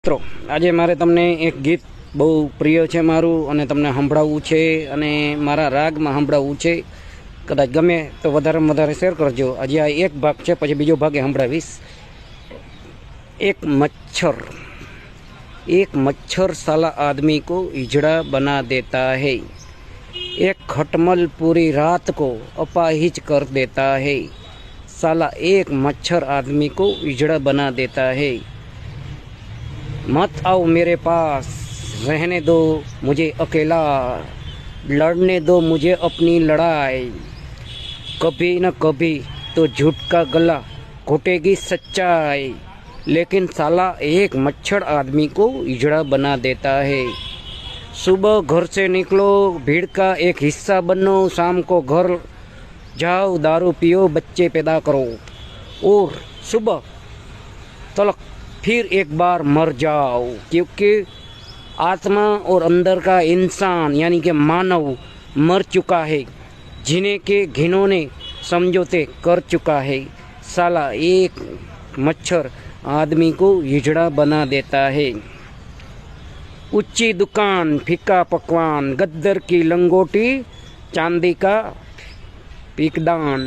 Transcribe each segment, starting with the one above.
મિત્રો આજે મારે તમને એક ગીત બહુ પ્રિય છે મારું અને તમને સંભળાવવું છે અને મારા રાગમાં સંભળાવવું છે. કદાચ ગમે તો વધારેમાં વધારે શેર કરજો. આજે આ એક ભાગ છે, પછી બીજો ભાગ સંભળાવીશ. एक मच्छर साला आदमी को हिजड़ा बना देता है. एक खटमल पूरी रात को अपाहिज कर देता है. साला एक मच्छर आदमी को हिजड़ा बना देता है. मत आओ मेरे पास, रहने दो मुझे अकेला, लड़ने दो मुझे अपनी लड़ाई. कभी न कभी तो झूठ का गला घोटेगी सच्चाई, लेकिन साला एक मच्छर आदमी को हिजड़ा बना देता है. सुबह घर से निकलो, भीड़ का एक हिस्सा बनो, शाम को घर जाओ, दारू पियो, बच्चे पैदा करो और सुबह तलक फिर एक बार मर जाओ. क्योंकि आत्मा और अंदर का इंसान यानी कि मानव मर चुका है, जीने के घिनौने समझौते कर चुका है. साला एक मच्छर आदमी को हिजड़ा बना देता है. ऊंची दुकान, फीका पकवान, गद्दर की लंगोटी, चांदी का पिकदान,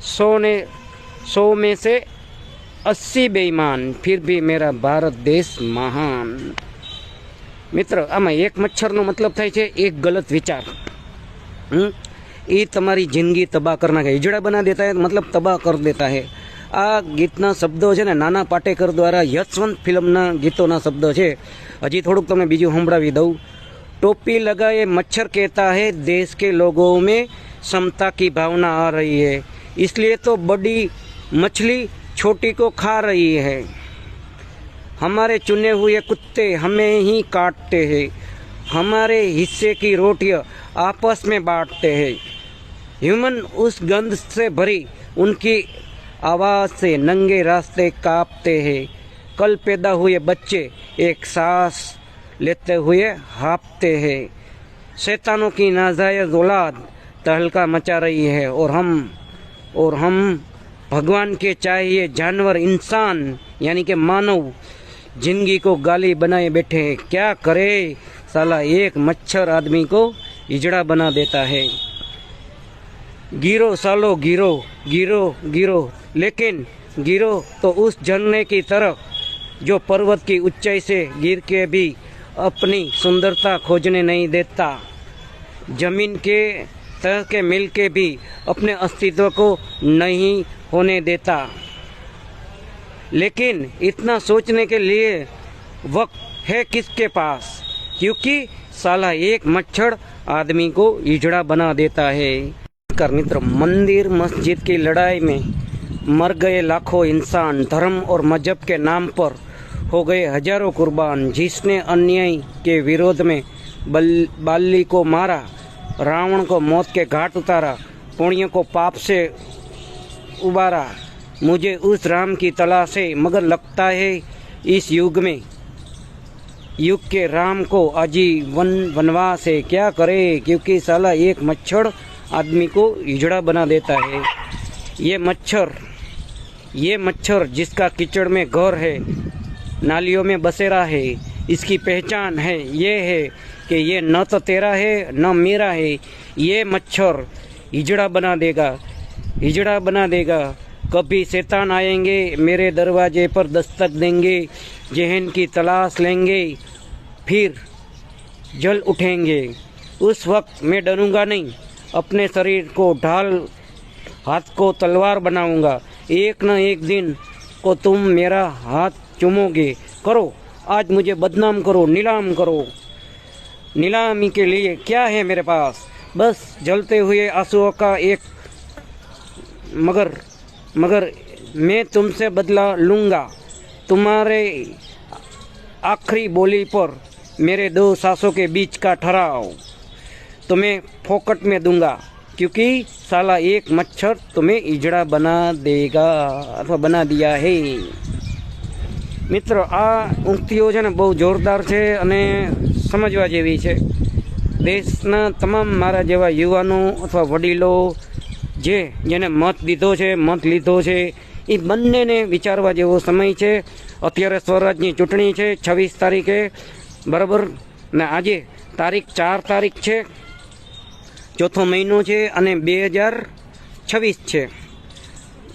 100 में से 80 बेईमान, फिर भी मेरा भारत देश महान. मित्र, आमा एक मच्छरનો મતલબ થાય છે એક ગલત વિચાર. ये તમારી જિંદગી તબાહ કરી નાખે. हिजड़ा बना देता है मतलब तबाह कर देता है. આ ગીતના શબ્દો છે ને નાના પાટેકર દ્વારા યશવંત ફિલ્મના ગીતોના શબ્દો છે. હજી થોડુંક તમને બીજું સંભળાવી દઉં. टोपी लगाए मच्छर कहता है, देश के लोगों में समता की भावना आ रही है, इसलिए तो बड़ी मछली छोटी को खा रही है. हमारे चुने हुए कुत्ते हमें ही काटते हैं, हमारे हिस्से की रोटियां आपस में बांटते हैं. ह्यूमन उस गंध से भरी उनकी आवाज़ से नंगे रास्ते कांपते हैं. कल पैदा हुए बच्चे एक सांस लेते हुए हाँफते हैं. शैतानों की नाजायज औलाद तहलका मचा रही है और हम भगवान के चाहिए जानवर इंसान यानी कि मानव जिंदगी को गाली बनाए बैठे हैं. क्या करे, साला एक मच्छर आदमी को हिजड़ा बना देता है. गिरो सालो गिरो गिरो गिरो, लेकिन गिरो तो उस झरने की तरफ जो पर्वत की ऊंचाई से गिर के भी अपनी सुंदरता खोजने नहीं देता, जमीन के तह के मिल के भी अपने अस्तित्व को नहीं होने देता. लेकिन इतना सोचने के लिए वक्त है किसके पास, क्योंकि साला एक मच्छर आदमी को हिजड़ा बना देता है. मित्र, मंदिर मस्जिद की लड़ाई में मर गए लाखों इंसान, धर्म और मजहब के नाम पर हो गए हजारों कुर्बान. जिसने अन्याय के विरोध में बाली को मारा, रावण को मौत के घाट उतारा, पुण्य को पाप से उबारा. मुझे उस राम की तलाश है, मगर लगता है इस युग के राम को आजीवन वनवास है. क्या करे, क्योंकि साला एक मच्छर आदमी को हिजड़ा बना देता है. ये मच्छर जिसका कीचड़ में घर है, नालियों में बसेरा है, इसकी पहचान है ये है कि ये न तो तेरा है न मेरा है. ये मच्छर हिजड़ा बना देगा. कभी शैतान आएंगे, मेरे दरवाजे पर दस्तक देंगे, जहन की तलाश लेंगे, फिर जल उठेंगे. उस वक्त मैं डरूंगा नहीं, अपने शरीर को ढाल, हाथ को तलवार बनाऊंगा. एक न एक दिन को तुम मेरा हाथ चूमोगे. करो आज मुझे बदनाम करो, नीलाम करो. नीलामी के लिए क्या है मेरे पास, बस जलते हुए आंसुओं का एक मगर मैं तुमसे बदला लूँगा. तुम्हारे आखिरी बोली पर मेरे 2 सांसों के बीच का ठहराव तुम्हें फोकट में दूंगा, क्योंकि साला एक मच्छर तुम्हें हिजड़ा बना देगा अथवा बना दिया है. મિત્રો, આ ઉક્તિઓ છે ને બહુ જોરદાર છે અને સમજવા જેવી છે. દેશના તમામ મારા જેવા યુવાનો અથવા વડીલો જેને મત લીધો છે એ બંનેને વિચારવા જેવો સમય છે. અત્યારે સ્વરાજની ચૂંટણી છે 26 તારીખે, બરાબર, ને આજે તારીખ 4 તારીખ છે, ચોથો મહિનો છે અને 2026 છે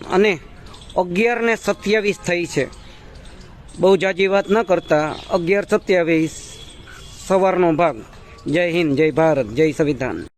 અને 11:27 થઈ છે. બહુ જાજી વાત ન કરતા 11:27 સવારનો ભાગ. જય હિન્દ, જય ભારત, જય સંવિધાન.